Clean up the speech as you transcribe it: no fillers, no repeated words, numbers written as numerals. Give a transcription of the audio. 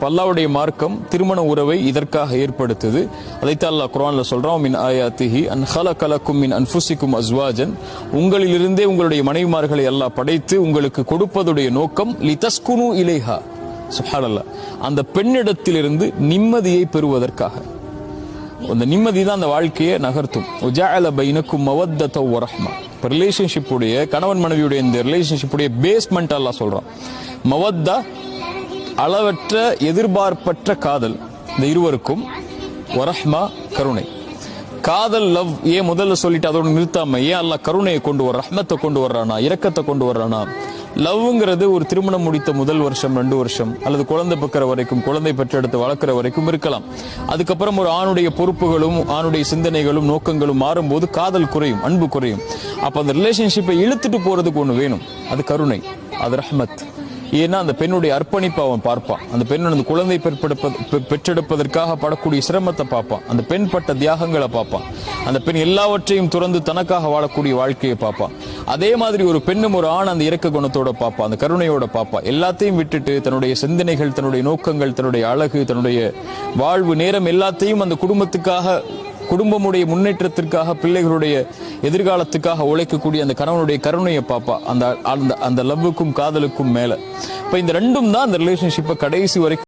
அல்லாஹ்வுடைய மார்க்கம் திருமண உறவை இதற்காக ஏற்படுத்துது. அதைத்தான் அல்லாஹ் குர்ஆன்ல சொல்றான், மின் ஆயாத்திஹி அன் ஹலக லக்கும் மின் அன்ஃபுசிக்கும் அஸ்வாஜன், உங்களிலிருந்தே உங்களுடைய மனைவிமார்களை அல்லாஹ் படைத்து உங்களுக்கு கொடுப்பதுடைய நோக்கம் லிதஸ்குனு இலைஹா. சுப்ஹானல்லாஹ், அந்த பெண்ணிடத்திலிருந்து நிம்மதியை பெறுவதற்காக. அந்த நிம்மதி தான் அந்த வாழ்க்கையை நகர்த்தும். வஜஅல பைனக்கும் மவத்தத வ ரஹ்மா. ரிலேஷன்ஷிப் உடைய கணவன் மனைவியுடைய இந்த ரிலேஷன்ஷிப் உடைய பேஸ்மெண்ட் அல்லாஹ் சொல்றான். மவத்தா அளவற்ற எதிர்பார்ப்பற்ற காதல் இந்த இருவருக்கும், வரஹ்மா கருணை. காதல் லவ் ஏன் முதல்ல சொல்லிட்டு அதோட நிறுத்தாம ஏன் அல்லாஹ் கருணையை கொண்டு வர, ரஹ்மத்தை கொண்டு வர்றானா, இரக்கத்தை கொண்டு வர்றானா? லவ்ங்கிறது ஒரு திருமணம் முடித்த முதல் வருஷம் 2 வருஷம் அல்லது குழந்தை பெக்கிற வரைக்கும், குழந்தை பெற்றெடுத்து வளர்க்கிற வரைக்கும் இருக்கலாம். அதுக்கப்புறம் ஒரு ஆணுடைய பொறுப்புகளும் ஆணுடைய சிந்தனைகளும் நோக்கங்களும் மாறும்போது காதல் குறையும், அன்பு குறையும். அப்ப அந்த ரிலேஷன்ஷிப்பை இழுத்துட்டு போறதுக்கு ஒண்ணு வேணும், அது கருணை, அது ரஹ்மத். ஏன்னா அந்த பெண்ணுடைய அர்ப்பணிப்பை அவன் பார்ப்பான். அந்த பெண் அந்த குழந்தை பெற்றெடுப்பதற்காக படக்கூடிய சிரமத்தை பார்ப்பான். அந்த பெண் பட்ட தியாகங்களை பார்ப்பான். அந்த பெண் எல்லாவற்றையும் துறந்து தனக்காக வாழக்கூடிய வாழ்க்கையை பார்ப்பான். அதே மாதிரி ஒரு பெண்ணும் ஒரு ஆண் அந்த இரக்க குணத்தோட பார்ப்பான், அந்த கருணையோட பார்ப்பான். எல்லாத்தையும் விட்டுட்டு தன்னுடைய சிந்தனைகள், தன்னுடைய நோக்கங்கள், தன்னுடைய அழகு, தன்னுடைய வாழ்வு நேரம் எல்லாத்தையும் அந்த குடும்பத்துக்காக, குடும்பமுடைய முன்னேற்றத்திற்காக, பிள்ளைகளுடைய எதிர்காலத்துக்காக உழைக்கக்கூடிய அந்த கணவனுடைய கருணையை பாப்பா. அந்த லவ்வுக்கும் காதலுக்கும் மேல. இப்ப இந்த ரெண்டும் தான் அந்த ரிலேஷன்ஷிப்பை கடைசி வரைக்கும்